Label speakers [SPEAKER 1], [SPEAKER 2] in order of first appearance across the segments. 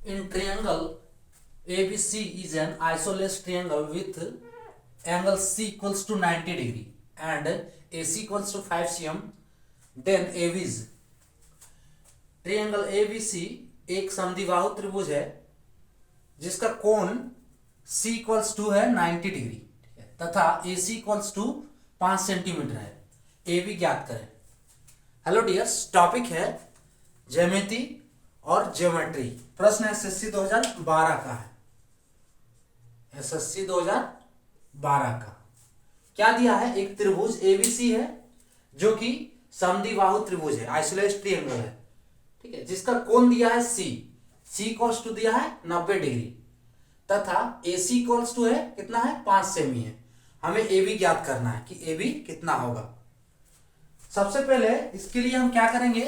[SPEAKER 1] In triangle ABC is an isosceles triangle with angle C equals to 90 degree and AC equals to 5 cm. Then AB is triangle ABC एक समद्विबाहु त्रिभुज है जिसका कोण C equals to है 90 degree तथा AC equals to 5 centimetre है। AB ज्ञात करें। हेलो डियर्स, टॉपिक है ज्यामिति और ज्योमेट्री। प्रश्न एसएससी 2012 का है। एसएससी 2012 का क्या दिया है? एक त्रिभुज ABC है जो कि समद्विबाहु त्रिभुज है, आइसोसेलेस ट्रायंगल है, ठीक है, जिसका कोण दिया है C इक्वल्स टू दिया है 90 डिग्री तथा AC इक्वल्स टू है कितना है 5 सेमी है। हमें AB ज्ञात करना है कि AB कितना होगा। सबसे पहले इसके लिए हम क्या करेंगे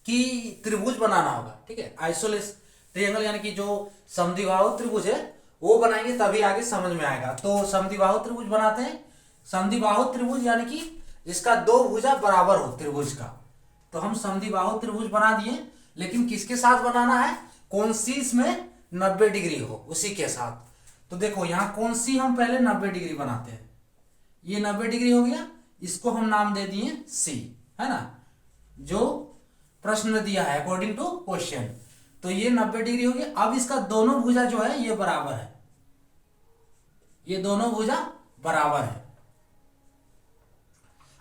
[SPEAKER 1] कि त्रिभुज बनाना होगा, ठीक है, आइसोसेलेस ट्रायंगल यानी कि जो समद्विबाहु त्रिभुज है वो बनाएंगे तभी आगे समझ में आएगा। तो समद्विबाहु त्रिभुज बनाते हैं। समद्विबाहु त्रिभुज यानी कि जिसका दो भुजा बराबर हो त्रिभुज का, तो हम समद्विबाहु त्रिभुज बना दिए, लेकिन किसके साथ बनाना है? कोण C इसमें 90 डिग्री हो उसी के साथ। तो देखो यहाँ कोण C हम पहले 90 डिग्री बनाते हैं। ये 90 डिग्री हो गया, इसको हम नाम दे दिए C, है ना, जो प्रश्न दिया है अकॉर्डिंग टू क्वेश्चन। तो ये 90 डिग्री हो गया। अब इसका दोनों भुजा जो है ये बराबर है, ये दोनों भुजा बराबर है।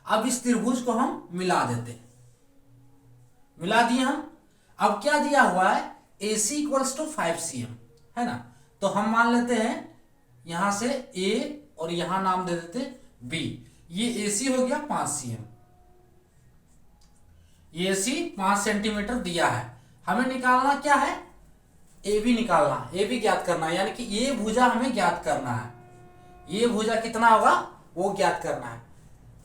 [SPEAKER 1] अब इस त्रिभुज को हम मिला देते हैं। मिला दिए हम। अब क्या दिया हुआ है? AC इक्वल्स टू 5 cm, है ना। तो हम मान लेते हैं यहां से A और यहां नाम दे देते B। ये AC हो गया 5 cm, ये AC 5 सेंटीमीटर दिया है। हमें निकालना क्या है? AB निकालना, AB ज्ञात करना है, यानी कि ये भुजा हमें ज्ञात करना है। ये भुजा कितना होगा वो ज्ञात करना है।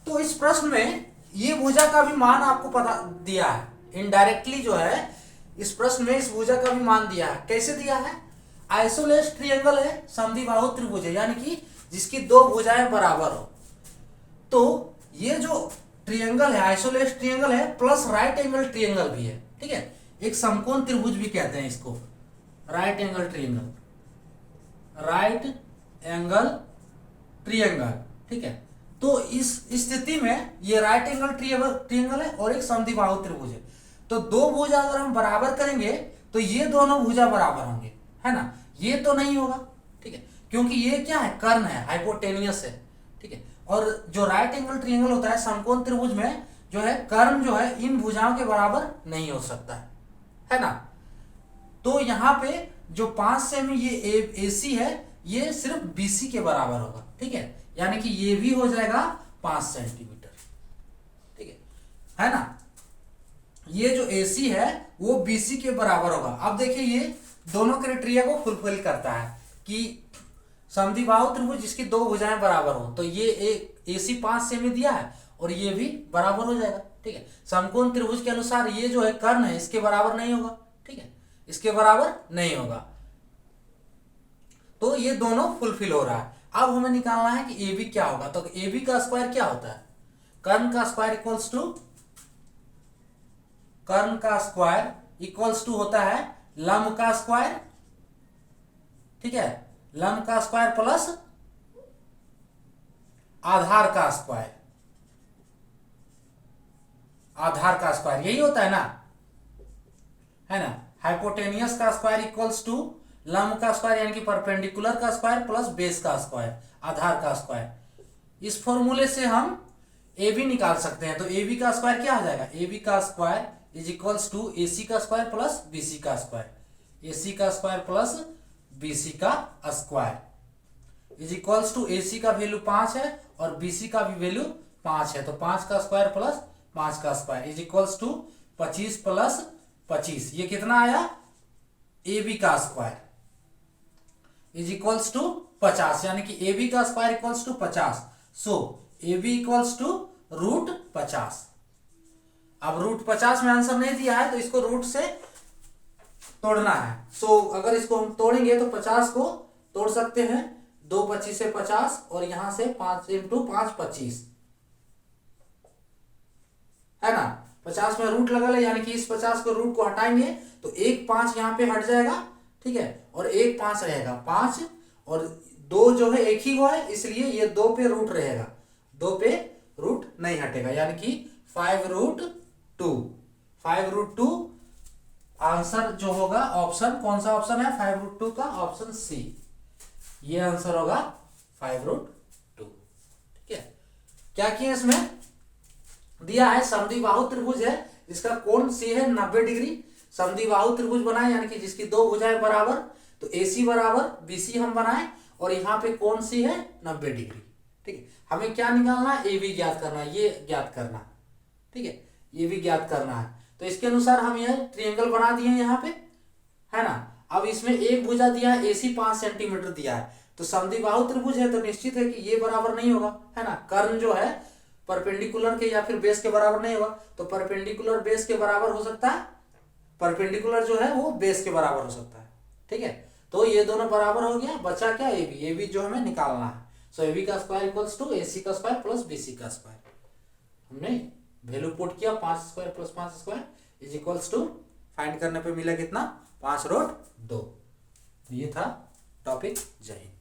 [SPEAKER 1] तो इस प्रश्न में ये भुजा का भी मान आपको पता दिया है, इनडायरेक्टली जो है इस प्रश्न में इस भुजा का भी मान दिया है। कैसे दिया है? आइसोसेलेस ट्रायंगल है, समद्विबाहु त्रिभुज है, यानी कि जिसकी दो भुजाएं बराबर हो। तो ये जो ट्रायंगल है आइसोसेलेस ट्रायंगल है प्लस राइट एंगल ट्रायंगल भी है, ठीक है। एक समकोण त्रिभुज भी कहते हैं इसको, right angle triangle, right angle triangle, ठीक है। तो इस स्थिति में ये राइट एंगल ट्रायंगल है और एक समद्विबाहु त्रिभुज है। तो दो भुजा अगर हम बराबर करेंगे तो ये दोनों भुजा बराबर होंगे, है ना। ये तो नहीं होगा, ठीक है, क्योंकि ये क्या है? कर्ण है, हाइपोटेनियस है, ठीक है। और जो राइट एंगल ट्रायंगल होता है समकोण त्रिभुज में जो है कर्ण जो है इन भुजाओं के बराबर नहीं हो सकता है ना। तो यहाँ पे जो 5 सेमी ये AC है ये सिर्फ BC के बराबर होगा, ठीक है, यानी कि ये भी हो जाएगा 5 सेंटीमीटर, ठीक है ना। ये जो AC है वो BC के बराबर होगा। अब देखिए ये दोनों क्राइटेरिया को फुलफिल करता है कि समद्विबाहु त्रिभुज जिसकी दो भुजाएं बराबर हो, तो ये एक AC 5 सेमी दिया है और ये भी बराबर हो जाएगा, ठीक है। समकोण त्रिभुज के अनुसार ये जो है कर्ण है इसके बराबर नहीं होगा, ठीक है, इसके बराबर नहीं होगा। तो ये दोनों फुलफिल हो रहा है। अब हमें निकालना है कि AB क्या होगा। तो AB का स्क्वायर क्या होता है? कर्ण का स्क्वायर इक्वल्स टू, कर्ण का स्क्वायर इक्वल्स टू होता है लंब का स्क्वायर, ठीक है, लंब का स्क्वायर प्लस आधार का स्क्वायर, आधार का स्क्वायर यही होता है ना, है ना। हाइपोटेनियस का स्क्वायर इक्वल्स टू लंब का स्क्वायर यानी कि परपेंडिकुलर का स्क्वायर प्लस बेस का स्क्वायर, आधार का स्क्वायर। इस फॉर्मूले से हम AB निकाल सकते हैं। तो AB का स्क्वायर क्या हो जाएगा? AB का square is equals to AC का स्क्वायर प्लस BC का स्क्वायर, AC का स्क्वायर प्लस BC का square is equals to AC का वैल्यू 5 है और BC का भी वैल्यू 5 है। तो 5 का स्क्वायर प्लस 5 का square is equals to 25 plus 25। ये कितना आया? AB का स्क्वायर इज इक्वल्स टू 50, यानी कि AB का square equals to 50। So AB equals to root 50। अब रूट 50 में आंसर नहीं दिया है तो इसको रूट से तोड़ना है। सो अगर इसको हम तोड़ेंगे तो 50 को तोड़ सकते हैं, 2 25 से 50 और यहां से 5 × 5 25, है ना। 50 में रूट लगल है, यानी कि इस 50 को रूट को हटाएंगे तो 1 5 यहाँ पे हट जाएगा, ठीक है, और 1 5 रहेगा 5, और 2 जो है एक ही को है, इसलिए ये 2 पे रूट रहेगा, 2 पे रूट नहीं हटेगा, यानी कि 5√2। 5√2 आंसर जो होगा, ऑप्शन कौन सा ऑप्शन है 5√2 का, ऑप्शन सी, ये आंसर होगा 5√2। ठीक है, क्या किया इसमें दिया है, समद्विबाहु त्रिभुज है जिसका कोण सी है 90 डिग्री। समद्विबाहु त्रिभुज बनाए यानी कि जिसकी 2 भुजाएं बराबर, तो AC बराबर BC हम बनाए, और यहाँ पे कोण सी है 90 डिग्री। ठीक है, हमें क्या निकालना है, AB ज्ञात करना है, ये ज्ञात करना है। ठीक है, ये भी ज्ञात करना है, तो इसके अनुसार हम यह ट्रायंगल बना दिए यहाँ पे, है ना। अब इसमें एक भुजा दिया है, AC 5 सेंटीमीटर दिया है, तो समद्विबाहु त्रिभुज है तो निश्चित है कि ये बराबर नहीं होगा, है ना। कर्ण जो है परपेंडिकुलर के या फिर बेस के बराबर नहीं होगा, तो परपेंडिकुलर बेस के बराबर हो सकता है, परपेंडिकुलर जो है वो बेस के बराबर हो सकता है। ठीक है, तो ये दोनों बराबर हो गया, बचा क्या AB जो हमें निकालना है। सो AB का स्क्वायर इक्वल्स टू AC का स्क्वायर प्लस BC का स्क्वायर, हमने वैल्यू पुट किया 5² + 5² इज इक्वल्स टू, फाइंड करने पे मिला कितना 5√2। ये था टॉपिक। जय हिंद।